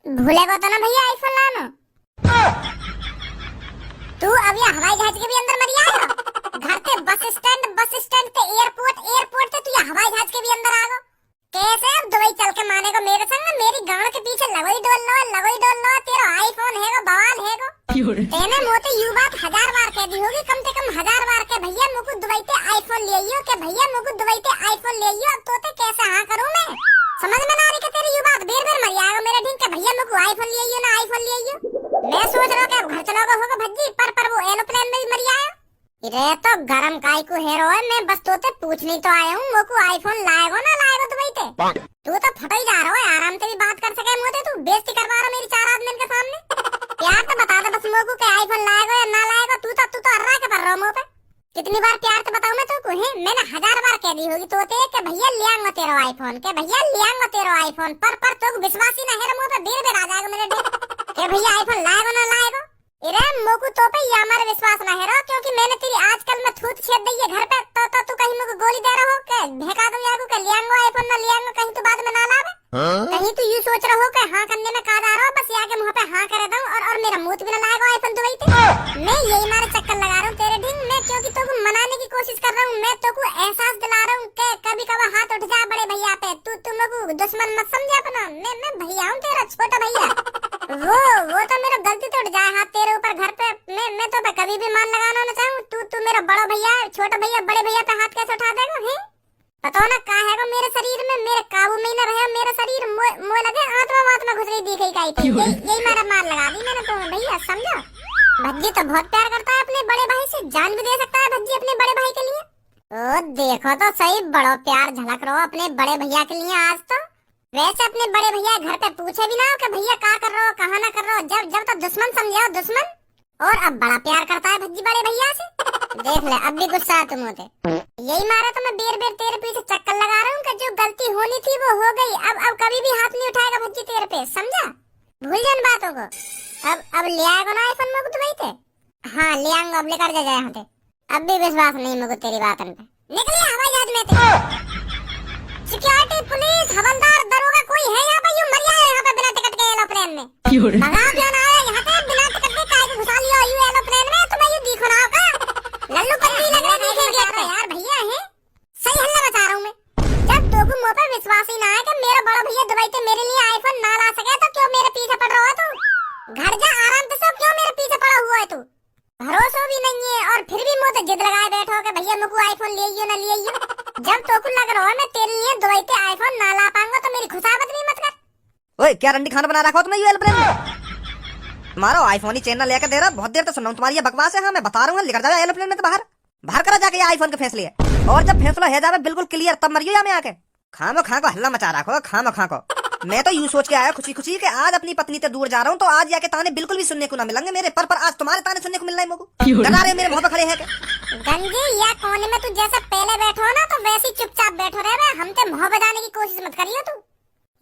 भूलेगा तो ना भैया आईफोन लाना। तू अब ये हवाई जहाज के भी अंदर मर आया। घर से बस स्टैंड से एयरपोर्ट से तू ये हवाई जहाज के भी अंदर आ गो। कैसे अब दुबई चल के माने को मेरे संग मेरी गांड के पीछे लगोई डोल लो तेरा आईफोन है गो बवाल है गो। तेने मोते यू बात 1000 बार कह दी होगी, कम से कम 1000 बार के भैया मुझको दुबई से आईफोन ले आइयो के भैया मुझको दुबई से आईफोन ले आइयो। अब तोते कैसे हाँ करूं मैं, समझ में ना आ रही कि तेरी यू बात बेर बेर मर आएगा मेरे ढींग के भैया मुझको आईफोन ले आइयो ना आईफोन ले आइयो। मैं सोच रहा कि घर चलोगा होगा भज्जी पर वो एरोप्लेन में भी मर आया। रे तो गरम काय को हेरो है, मैं बस तोते पूछने तो आया हूँ मुझको आईफोन लाएगा ना लाएगा दुबई से। तू तो फटा ही जा रहा है, आराम से भी बात कर सके मोते तू बेइज्जती करवा रहा मेरी 4 आदमी के सामने। प्यार तो बता दे बस मुझको कि आईफोन लाएगा या ना लाएगा। तू तो अर्रा के पर रहा मुंह पे। कितनी बार प्यार से बताऊं मैं तुमको है, मैंने 1000 बार कह दी होगी तोते कि भैया ले आऊंगा तेरा आईफोन के भैया ले आऊंगा तेरा आईफोन पर तो विश्वास ही ना है मुंह पे बेर बेर आ जाएगा मेरे ढेर के भैया आईफोन लाएगा ना लाएगा। इरे मोकू तो पे ये हमारा विश्वास ना है रो, क्योंकि मैंने तेरी आजकल में थूत छेद दी है घर पे तो तू कहीं मुझको गोली दे रहा हो के भेका दूं यागू के ले आऊंगा आईफोन ना ले आऊंगा, कहीं तू बाद में ना लावे। कहीं तू यूं सोच रहा हो कि हां करने में का जा रहा हो, बस ये आगे मुंह पे हां कर दूं और मेरा मुंह भी ना लाएगा आईफोन दुबई पे। मैं यही मारे चक्कर लगा रहा हूं तेरे ढिंग में, क्योंकि तुमको मनाने की कोशिश कर रहा हूं मैं, तुमको एहसास दिला रहा हूं कि कभी कभी हाथ उठ जा बड़े भैया पे। तू तुमको दुश्मन मत समझ अपना, मैं भैया हूं तेरा छोटा भैया। वो तो मेरा गलती तो उठ जाए हाथ तेरे ऊपर घर पे, मैं तो पे कभी भी मान लगाना ना चाहूं। तू मेरा बड़ा भैया है, छोटा भैया बड़े भैया पे हाथ कैसे उठा देगा है? पता ना का है मेरे शरीर में, मेरे काबू में ही ना रहे मेरा शरीर। मोए लगे आत्मा घुस रही दिख गई थी, यही मारा मार लगा दी मैंने तो भैया समझो। भज्जी तो बहुत प्यार करता है अपने बड़े भाई से, जान भी दे सकता है भज्जी अपने बड़े भाई के लिए। ओ देखो तो सही बड़ो प्यार झलक रहा अपने बड़े भैया के लिए आज तो। वैसे अपने बड़े भैया घर पे पूछे भी ना हो कि भैया क्या कर रहे हो कहाँ ना कर रहे हो, जब तो दुश्मन समझे दुश्मन। और अब बड़ा प्यार करता है भज्जी बड़े भैया से, देख ले अब भी गुस्सा है तुम होते। यही मारा तो मैं बेर तेरे पीछे चक्कर लगा रहा हूँ कि जो गलती होनी थी वो हो गई। अब कभी भी हाथ नहीं उठाएगा भज्जी तेरे पे, समझा? भूल जा इन बातों को। अब ले आएगा ना आईफोन मुझको दुबई से? हाँ ले आऊंगा, अब लेकर जा यहाँ पे। अब भी विश्वास नहीं मुझको तेरी बात पे। निकलिए हवाई जहाज में थे। सिक्योरिटी पुलिस हवलदार दरोगा कोई है यहाँ पे? यूं मर जाए यहाँ पे बिना टिकट के एरोप्लेन में। भगा क्यों ना आया यहाँ पे बिना टिकट के? काहे को घुसा लिया यू एरोप्लेन में? तुम्हें यू दिख रहा होगा लल्लू पत्ती लग रही है गेट पे यार भैया है। सही हल्ला बचा रहा हूँ मैं। जब तो मुंह पे विश्वास ही ना है कि मेरा बड़ा भैया दुबई से मेरे लिए आईफोन ना ला सके तो क्यों मेरे पीछे पड़ रहा है तू? घर जा आराम से, क्यों मेरे पीछे पड़ा हुआ है तू? भरोसा भी नहीं है और फिर भी मुंह पे जिद लगाए बैठो कि भैया मुझको आईफोन ले आइयो ना ले आइयो। जब तोको लग रहा है मैं तेरे लिए दुबई से आईफोन ना ला पाऊंगा तो मेरी खुशामद नहीं मत कर। ओए क्या रंडी खाना बना रखा हो तुमने ये एरोप्लेन में? तुम्हारा आईफोन ही चेन ना लेकर दे रहा, बहुत देर तक सुन रहा हूँ तुम्हारी ये बकवास है। हाँ मैं बता रहा हूँ लेकर जाओ एरोप्लेन में तो बाहर करा जाके ये आईफोन के फैसले है। और जब फैसला है जावे बिल्कुल क्लियर तब मरियो यहाँ में आके। खामो खा को हल्ला मचा रखो खामो खा को। मैं तो यूं सोच के आया खुशी खुशी कि आज अपनी पत्नी से दूर जा रहा हूँ तो आज जाके ताने बिल्कुल भी सुनने को ना मिलेंगे मेरे पर आज तुम्हारे ताने सुनने को मिल रहे हैं मुझको। डरा रहे मेरे मुंह पे खड़े हैं गंजी या कोने में तू जैसे पहले बैठो ना तो वैसे चुपचाप बैठो रहे, हम ते मुंह बजाने की कोशिश मत करियो तू।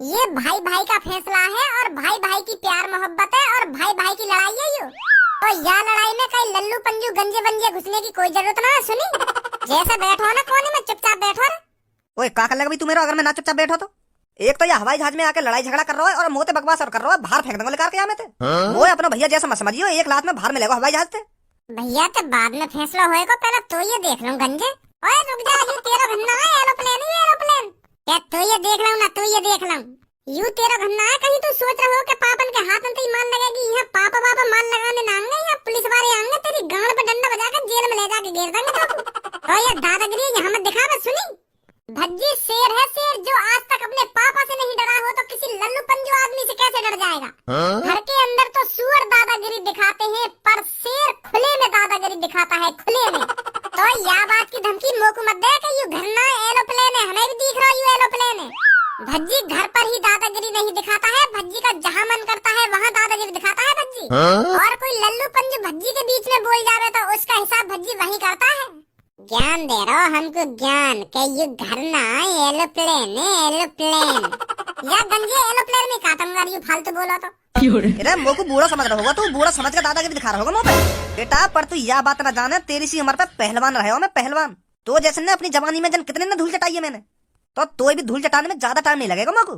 ये भाई भाई का फैसला है और भाई भाई की प्यार मोहब्बत है और भाई भाई की लड़ाई है यो। तो यह लड़ाई में कई लल्लू पंजू गंजे बंजे घुसने की कोई जरूरत ना है। सुनी जैसे बैठो ना कोने में चुपचाप बैठो रे। ओए का कर लेगा भाई तू मेरा अगर मैं ना चुपचाप बैठो तो? एक तो ये हवाई जहाज में आके लड़ाई झगड़ा कर रहा है और मोते बकवास और कर रहा है, बाहर फेंक दूंगा लेकर के यहाँ में थे। वो अपना भैया जैसा मत समझियो, एक लात में बाहर मिलेगा हवाई जहाज से। भैया तो बाद में फैसला होएगा, पहले तो ये देख लूं गंजे। ओए रुक जा, ये तेरा घन्ना है एरोप्लेन ही एरोप्लेन। क्या तो ये देख लूं ना, तो ये देख लूं यू तेरा घन्ना है। कहीं तू सोच रहा हो कि पापन के हाथ में तो मान लगेगी? यहाँ पापा मान लगाने ना आएंगे, यहाँ पुलिस वाले आएंगे तेरी गांड पे डंडा बजाकर जेल में ले जाके घेर देंगे तो ये दादागिरी यहाँ मत दिखा। बस सुनी भज्जी शेर है शेर, जो आज तक अपने पापा से नहीं डरा हो तो किसी लल्लू पंजू आदमी से कैसे डर जाएगा? घर के अंदर तो सुअर दादागिरी दिखाते हैं पर शेर खुले में दादागिरी दिखाता है, खुले में। तो यह बात की धमकी मोको मत दे कि यू घर ना एरोप्लेन है, हमें भी दिख रहा यू एरोप्लेन है। भज्जी घर पर ही दादागिरी नहीं दिखाता है, भज्जी का जहाँ मन करता है वहाँ दादागिरी दिखाता है भज्जी। और कोई लल्लू पंजू भज्जी के बीच में बोल जावे तो उसका हिसाब भज्जी वही करता है। ज्ञान दे रहा हो हमको ज्ञान के ये घर ना एरोप्लेन या गंजे एरोप्लेन में काटूंगा यू फालतू बोला तो। अरे मोको बूढ़ा समझ रहा होगा तू, बूढ़ा समझ के दादागिरी दिखा रहा होगा मुंह पे। बेटा पर तू यह बात ना जाने तेरी सी उम्र पे पहलवान रहे हो मैं पहलवान। तो जैसे ने अपनी जवानी में जन कितने ने धूल चटाई है मैंने, तो भी धूल चटाने में ज्यादा टाइम नहीं लगेगा मोको।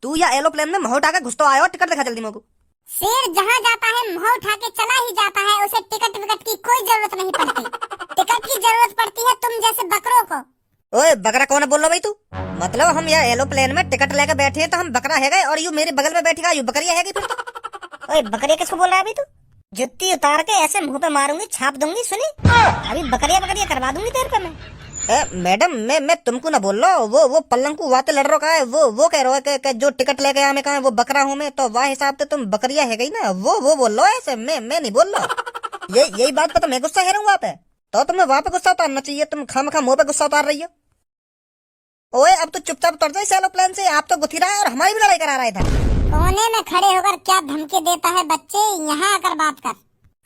तू या एरोप्लेन में मुंह उठा के घुस तो आयो, टिकट दिखा जल्दी मेरे को। शेर जहाँ जाता है मुंह उठा के चला ही जाता है, उसे टिकट विकट की कोई जरूरत नहीं पड़ती। टिकट की जरूरत पड़ती है तुम जैसे बकरों को। ओए बकरा कौन बोल रहा भाई तू? मतलब हम यहाँ एरोप्लेन में टिकट लेके बैठे हैं तो हम बकरा है गए और यू मेरे बगल में बैठेगा, यू बकरिया है गई फिर तो। ओए बकरिया किसको बोल रहा है अभी तू? जुत्ती उतार के ऐसे मुंह पे मारूंगी, छाप दूंगी, सुनी? अभी बकरिया बकरिया करवा दूंगी तेरे पे मैं। मैडम मैं तुमको ना बोल रहा हूँ, वो पल्लंग को वाते लड़ रहा है, वो कह रहा है कि जो टिकट लेके आया मैं कहा वो बकरा हूँ मैं, तो वाह हिसाब से तुम बकरिया है गई ना, वो बोल रहा है ऐसे, मैं नहीं बोल रहा। यही बात पे तो मैं गुस्सा है रहा हूँ वहाँ पे, तो तुम्हें वहाँ पे गुस्सा उतारना चाहिए, तुम खामखा मुंह पे गुस्सा उतार रही हो। ओए अब तो चुपचाप उतर जाओ इस एरोप्लेन से, आप तो गुथी रहा है और हमारी भी लड़ाई करा रहा है इधर। कोने में खड़े होकर क्या धमकी देता है बच्चे, यहाँ आकर बात कर,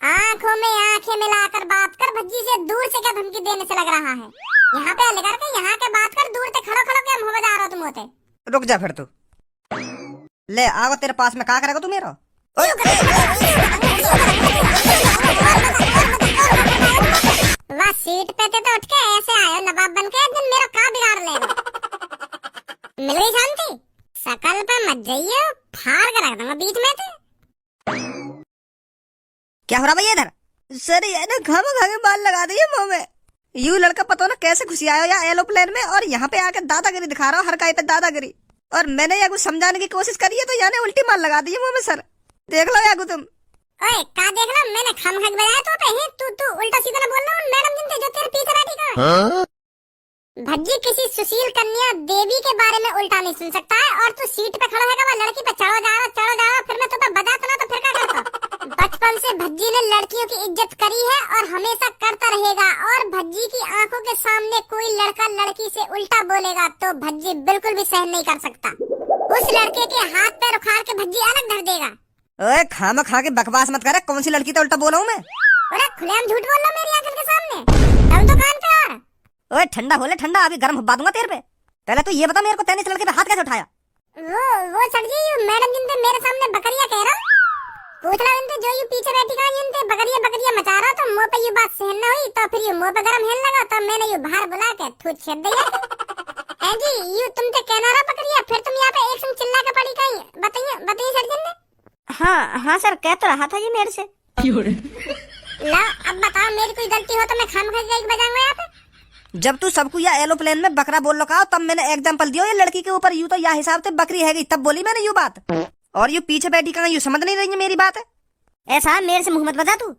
आंखों में आंखें मिलाकर बात कर, भज्जी से दूर से क्या धमकी देने से लग रहा है? यहाँ पे लेकर के यहाँ के बात कर, दूर से खड़ो खड़ो क्या मुंह बजा रहा हो तुम होते? रुक जा फिर तू, ले आओ तेरे पास में, क्या करेगा तू मेरा? वाह सीट पे थे तो उठ के ऐसे आयो नवाब बन के, दिन मेरा का बिगाड़ लेगा। मिल गई शांति, शकल पे मत जाइए, फाड़ के रख दूंगा बीच में थे। क्या हो रहा भैया इधर? सर ये ना खामा खा के बाल लगा दिए मुंह में। यू लड़का पता ना कैसे खुशी आया या एरोप्लेन में, और यहाँ पे आकर दादागिरी दिखा रहा हो, हर काय पे दादागिरी। और मैंने यागू समझाने की कोशिश करी है तो याने उल्टी मार लगा दी है मुंह में। सर देख लो यागू तुम। ओए का देख लो, मैंने खम खा के बजाया तो पे ही तू उल्टा सीधा ना बोल रहा हूँ। मैडम जिनते जो तेरे पीछे बैठी का भज्जी किसी सुशील कन्या देवी के बारे में उल्टा नहीं सुन सकता है, और तू सीट पे खड़ा है लड़की पे चढ़ो जा रहा, फिर मैं तुम्हें बजाता ना तो फिर क्या करता? बचपन से भज्जी ने लड़कियों की इज्जत करी है और हमेशा करता रहेगा, और भज्जी की आंखों के सामने कोई लड़का लड़की से उल्टा बोलेगा तो भज्जी बिल्कुल भी सहन नहीं कर सकता। उस लड़के के हाथ पैर उखाड़ के भज्जी अलग धर देगा। ओए खामा खा के बकवास मत करे, कौन सी लड़की तो उल्टा बोला हूँ मैं? अरे खुलेआम झूठ बोल रहा मेरी आंखों के सामने, अब तो कान पे आ। ओए ठंडा हो ले ठंडा, अभी गर्म हुब्बा दूंगा तेरे पे। पहले तो ये बता मेरे को तैने से लड़के पे हाथ कैसे उठाया? वो सर जी मैडम जिनते मेरे सामने बकरिया कह रहा, पूछ रहा इनते जो यू पीछे बैठी का इनते बकरिया बकरिया मचा रहा, तो मुंह पे ये बात सहन न हुई तो फिर ये मुंह पे गरम हेल लगा, तो मैंने यू बाहर बुला के थूत छेद दिया। ए जी यू तुम ते कहना रहा बकरिया, फिर तुम यहाँ पे एक संग चिल्ला के पड़ी कहीं, बताइए सर जी ने। हाँ सर कह तो रहा था ये मेरे से। ला अब बताओ मेरी कोई गलती हो तो मैं खाम खा के बजाऊंगा यहाँ पे? जब तू सबको या एरोप्लेन में बकरा बोल रखा तब मैंने एग्जांपल दिया ये लड़की के ऊपर, यू तो या हिसाब से बकरी है गई तब बोली मैंने यू बात, और यू पीछे बैठी कहाँ यू समझ नहीं रही है मेरी बात है? ऐसा मेरे से मुंह मत बजा, तू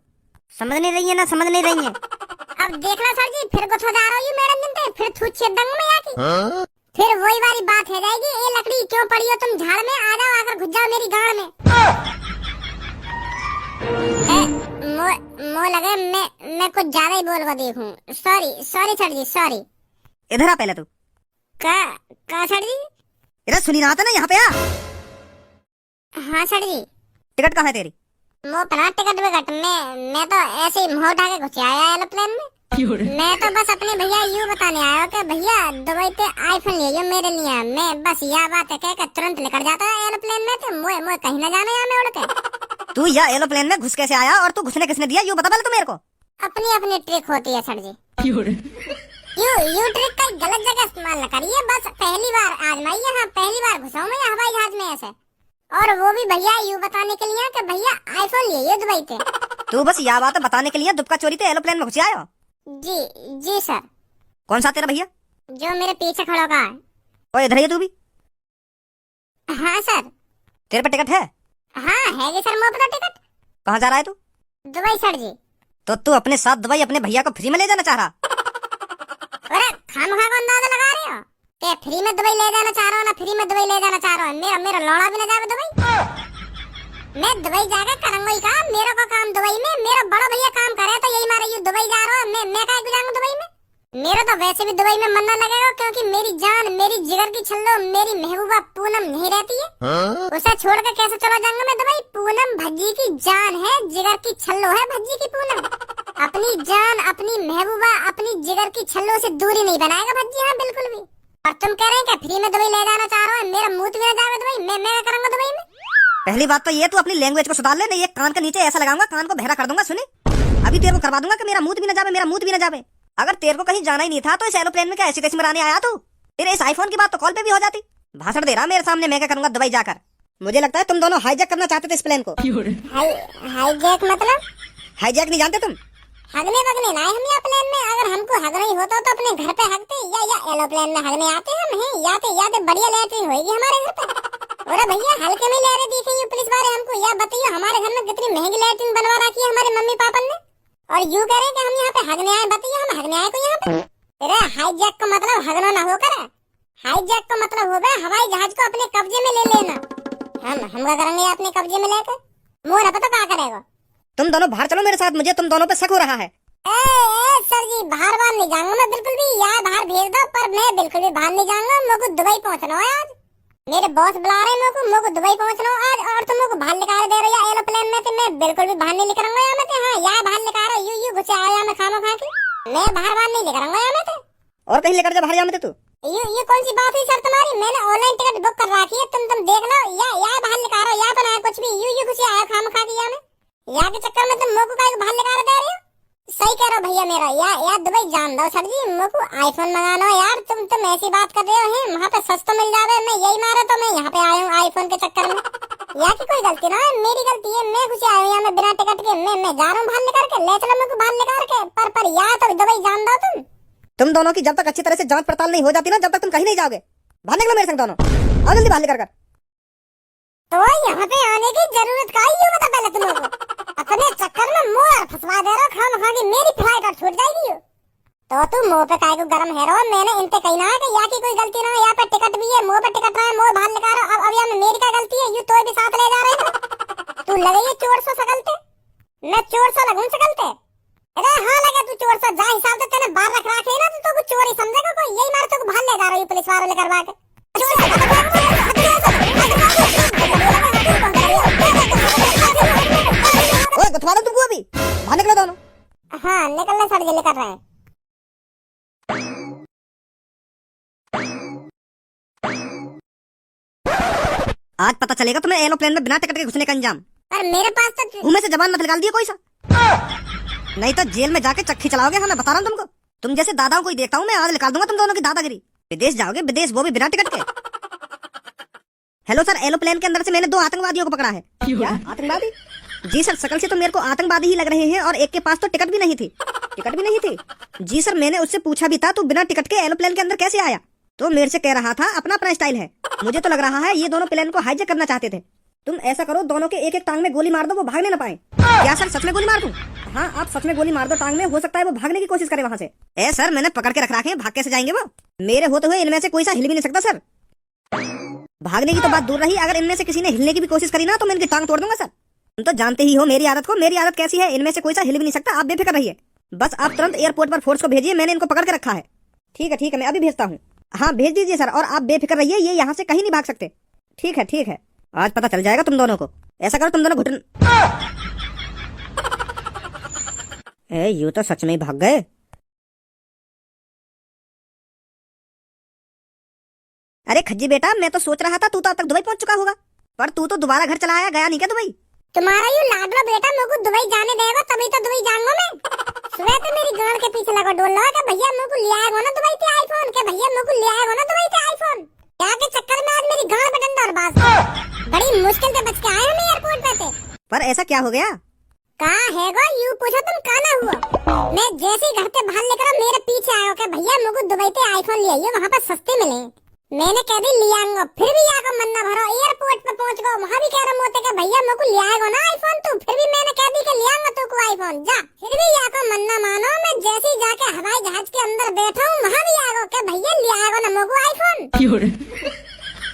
समझ नहीं रही है ना समझ नहीं रही है। अब देखना सर जी फिर गुस्सा जा रहा हूँ मैडम जिनते, फिर थूत छेद दूंगा मैं यहाँ की। फिर वही वाली बात है जाएगी, ये लकड़ी क्यों पड़ी हो तुम झाड़ में, आ जाओ आकर घुस जाओ मेरी गाड़ में। मो लगे मैं कुछ ज्यादा ही बोल को देखूं, सॉरी सर जी सॉरी। इधर आ पहले तू। का सर जी? इधर सुनी रहा था ना यहाँ पे आ। हाँ सर जी। टिकट कहाँ है तेरी? मो पना टिकट विकट मैं तो ऐसे ही मुंह उठा के घुस आया एरोप्लेन में। मैं तो बस अपने भैया यूँ बताने आया कि भैया दुबई पे आईफोन ले जाओ मेरे लिए, मैं बस यह बात है कह तुरंत निकल जाता है एरोप्लेन में, तो मोए कहीं ना जाना यहाँ में उड़ के। तू या एरोप्लेन में घुस कैसे आया और तू घुसने किसने दिया यू बता पहले तू मेरे को। अपनी ट्रिक होती है सर जी, यू ट्रिक का गलत जगह इस्तेमाल न करिए, बस पहली बार आजमाइए। हाँ पहली बार घुसा मैं हवाई जहाज में ऐसे, और वो भी भैया यू बताने के लिए कि भैया आईफोन ले दुबई पे। तू बस यह बात बताने के लिए दुबका चोरी पे एरोप्लेन में घुस आया? जी सर। कौन सा तेरा भैया? जो मेरे पीछे खड़ा है। और इधर ही तू भी? हाँ सर। तेरे पे टिकट है? हाँ है सर, मुझे पता टिकट। कहाँ जा रहा है तू? दुबई सर जी। तो तू अपने साथ दुबई अपने भैया को फ्री में ले जाना चाह रहा? अरे खामखा को अंदाजा लगा रहे हो कि फ्री में दुबई ले जाना चाह रहा हूँ ना, फ्री में दुबई ले जाना चाह रहा हूँ? मेरा लौड़ा भी ना जावे दुबई। मैं दुबई जाकर करूंगा ही काम, मेरा को काम दुबई में, मेरा बड़ा भैया काम करे तो यही मारे यू दुबई जा रहा हूँ, मैं काहे को जाऊंगा दुबई में? मेरा तो वैसे भी दुबई में मन ना लगेगा, क्योंकि मेरी जान मेरी जिगर की छल्लो मेरी महबूबा पूनम नहीं रहती है। उसे छोड़ के कैसे चला जाऊंगा मैं दुबई? पूनम भज्जी की जान है, जिगर की छल्लो है भज्जी की पूनम। अपनी जान अपनी महबूबा अपनी जिगर की छल्लो से दूरी नहीं बनाएगा भज्जी, हाँ बिल्कुल भी। और तुम कह रहे हैं कि फ्री में दुबई ले जाना चाह रहा हूँ, मेरा मुंह भी ना जावे दुबई, मैं करूंगा दुबई में? पहली बात तो ये तू अपनी लैंग्वेज को सुधार ले, नहीं ये कान के नीचे ऐसा लगाऊंगा कान को बहरा कर दूंगा। सुनी अभी तेरे को करवा दूंगा कि मेरा मुंह भी ना जावे, मेरा मुंह भी ना जावे। अगर तेरे को कहीं जाना ही नहीं था तो इस एरोप्लेन में क्या ऐसी कैसी मराने आया तू? तेरे इस आईफोन की बात तो कॉल पे भी हो जाती। भाषण दे रहा मेरे सामने, मैं क्या करूंगा दुबई जाकर। मुझे लगता है तुम दोनों हाईजैक करना चाहते थे इस प्लेन को। हाईजैक मतलब? हाईजैक नहीं जानते तुम? हगने वगने ना हम यहाँ प्लेन में। अगर हमको हगना ही होता तो अपने घर पे हगते, या एरोप्लेन में हगने आते हम हैं। याते बढ़िया लैट्रिन होगी हमारे घर पे। अरे भैया हल्के में ले रहे दिखे ये पुलिस वाले हमको। या बताइए हमारे घर में कितनी महंगी लैट्रिन बनवा रखी है हमारे मम्मी पापा ने, और यूं कह रहे कि हम यहाँ पे हगने आए। बताइए हम हगने आए को यहाँ पे? अरे हाईजैक का मतलब हगना ना होकर, हाईजैक का मतलब होगा हवाई जहाज को अपने कब्जे में ले लेना। हम क्या करेंगे अपने कब्जे में लेकर? मोर पता क्या करेगा? तुम दोनों बाहर चलो मेरे साथ, मुझे तुम दोनों पे शक हो रहा है। सर जी बाहर नहीं जाऊंगा मैं बिल्कुल भी। यार बाहर भेज दो, पर मैं बिल्कुल भी बाहर नहीं जाऊंगा। मेरे को दुबई पहुंचना है आज। मेरे बॉस बुला रहे हैं मेरे को दुबई पहुंचना है आज। और तुम मेरे को बाहर निकाल दे रहे हो एरोप्लेन में, तो मैं बिल्कुल भी बाहर नहीं निकलूंगा यहाँ में। हाँ यार बाहर निकाल रहा यू घुसे आया मैं खामा खा के। मैं बाहर नहीं निकलूंगा यहाँ में। और कहीं लेकर जा बाहर जाने तू। ये कौन सी बात हुई सर तुम्हारी? मैंने ऑनलाइन टिकट बुक कर रखी है, तुम देख लो। या बाहर निकाल रहा या तो ना कुछ भी यू घुसे आया खामा खा के यहाँ में। या के चक्कर में तुम मोको काहे को बाहर निकाल दे रहे हो? सही कह रहे हो भैया मेरा। या दुबई जान दो सर जी, मोको आईफोन मंगाना है यार। तुम ऐसी बात कर रहे हो वहाँ पे सस्ता मिल जावे। मैं यही मारा तो मैं यहाँ पे आया हूँ आईफोन के चक्कर में। या की कोई गलती ना है, मेरी गलती है। मैं खुशी आया हूँ यहाँ में बिना टिकट के। मैं जा रहा हूँ बाहर निकाल के। ले चलो मेरे को बाहर निकाल के। पर या तो दुबई जान दो तुम दोनों की जब तक अच्छी तरह से जांच पड़ताल नहीं हो जाती ना, जब तक तुम कहीं नहीं जाओगे। बाहर निकलो मेरे संग दोनों, आओ जल्दी बाहर निकल कर। तो यहाँ पे आने की जरूरत का ही बता पहले तुम लोगों को। अपने चक्कर में मोर फंसवा दे रहा खाम खा की। मेरी फ्लाइट और छूट जाएगी। तो तुम मुंह पे काहे को गरम है रहो? मैंने इनते कही ना है कि या की कोई गलती ना है। यहाँ पे टिकट भी है, मुंह पे टिकट रहा है, मुंह बाहर निकाल रहा। अब यहाँ में मेरी क्या गलती है? यू तो भी साथ ले जा रहे हैं। तू लगे ये चोर सा सकलते? मैं चोर सा लगूं सकलते? अरे हाँ लगे तू चोर सा। जा हिसाब से तेने बाहर रख रखे ना तो तू चोर ही समझेगा कोई। यही मार तो बाहर ले जा रहा है पुलिस वाले करवा के। बता दो तुमको अभी बाहर निकलो दोनों। हाँ निकलने सर जी निकल रहे हैं। आज पता चलेगा तुम्हें एरोप्लेन में बिना टिकट के घुसने का अंजाम। पर मेरे पास तो मुंह में से जबान मत निकाल दिए कोई सा, नहीं तो जेल में जाके चक्की चलाओगे। हाँ मैं बता रहा हूँ तुमको। तुम जैसे दादाओं को ही देखता हूँ मैं, आज निकाल दूंगा तुम दोनों की दादागिरी। विदेश जाओगे, विदेश वो भी बिना टिकट के। हेलो सर, एरोप्लेन के अंदर से मैंने 2 आतंकवादियों को पकड़ा है। क्या आतंकवादी? जी सर, शकल से तो मेरे को आतंकवादी ही लग रहे हैं, और एक के पास तो टिकट भी नहीं थी। टिकट भी नहीं थी? जी सर, मैंने उससे पूछा भी था तू बिना टिकट के एरोप्लेन के अंदर कैसे आया, तो मेरे से कह रहा था अपना अपना स्टाइल है। मुझे तो लग रहा है ये दोनों प्लेन को हाईजैक करना चाहते थे। तुम ऐसा करो, दोनों के एक एक टांग में गोली मार दो, वो भागने ना पाए। क्या सर सच में गोली मार दूं? हाँ आप सच में गोली मार दो टांग में, हो सकता है वो भागने की कोशिश करे वहाँ से। ए सर, मैंने पकड़ के रख रखे हैं, भाग कैसे जाएंगे वो? मेरे होते हुए इनमें से कोई सा हिल भी नहीं सकता सर। भागने की तो बात दूर रही, अगर इनमें से किसी ने हिलने की भी कोशिश करी ना तो मैं इनकी टांग तोड़ दूंगा सर। तुम तो जानते ही हो मेरी आदत को। मेरी आदत कैसी है, इनमें से कोई सा हिल भी नहीं सकता। आप बेफिक्र रहिए, बस आप तुरंत एयरपोर्ट पर फोर्स को भेजिए। मैंने इनको पकड़ के रखा है। ठीक है मैं अभी भेजता हूँ। हाँ भेज दीजिए सर, और आप बेफिक्र रहिए, ये यहाँ से कहीं नहीं भाग सकते। ठीक है, आज पता चल जाएगा तुम दोनों को। ऐसा करो तुम दोनों घुटन। यूं तो सच में ही भाग गए। अरे खज्जी बेटा, मैं तो सोच रहा था तू तो अब तक दुबई पहुंच चुका होगा, पर तू तो दोबारा घर चला आया, गया नहीं क्या दुबई? तुम्हारा यू लाडला बेटा मेरे को दुबई जाने देगा तभी तो दुबई जाऊंगा मैं। सुबह तो मेरी गांड के पीछे लगा डोल रहा है भैया मेरे को ले आएगा ना दुबई से आईफोन, के भैया मेरे को ले आएगा ना दुबई से आईफोन। क्या के चक्कर में आज मेरी गांड पे डंडा और बाज। बड़ी मुश्किल से बच के आए हम एयरपोर्ट पे से। पर ऐसा क्या हो गया? कहा हैगा यू पूछो तुम काना हुआ। मैं जैसे ही घर से बाहर लेकर मेरे पीछे आया कि भैया मेरे को दुबई से आईफोन ले आइए, वहाँ पर सस्ते मिले। मैंने कह दी ले आऊंगा, फिर भी आकर मन ना भरो। एयरपोर्ट पे पहुंच गए, वहाँ भी कह रहे मोते के भैया मेरे को ले आएगा ना आईफोन तू, फिर भी मैंने कह दी कि ले आऊंगा तू को आईफोन जा। फिर भी आकर मन ना मानो, मैं जैसे ही जाके हवाई जहाज के अंदर बैठा हूँ वहाँ भी आएगा कि भैया ले आएगा ना मेरे को आईफोन।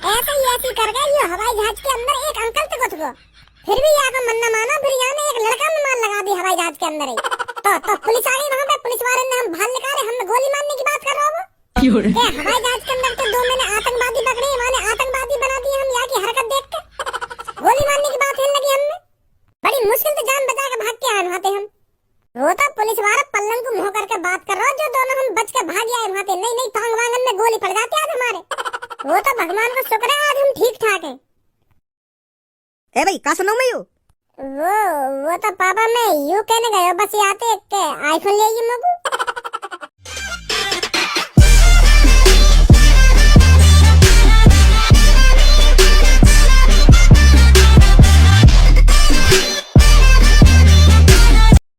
ऐसे कर गए ये हवाई जहाज के अंदर एक अंकल से कुछ को, फिर भी आकर मन ना मानो। फिर यहाँ में एक लड़का ने मार लगा दी हवाई जहाज के अंदर ही। तो पुलिस आ गई वहाँ पे, पुलिस वाले ने हम बाहर निकाले, हम गोली मारने की बात कर रहा हूँ। हवाई जहाज के अंदर तो 2 मैंने आतंकवादी पकड़े, मैंने आतंकवादी बना दिए हम यहाँ की हरकत देख के। गोली मारने की बात है लगी हमने, बड़ी मुश्किल से जान बचा के भाग के आए वहाँ हम। वो तो पुलिस वाला पल्लन को मुँह करके बात कर रहा, जो दोनों हम बच के भाग आए वहाँ से। नहीं टांग वांगन में गोली पड़ जाती आज हमारे। वो तो भगवान को शुक्र है आज हम ठीक ठाक है। ए भाई कहाँ सुना मैं? वो तो पापा मैं यू कहने गए बस आते आईफोन ले आइए मेरे को।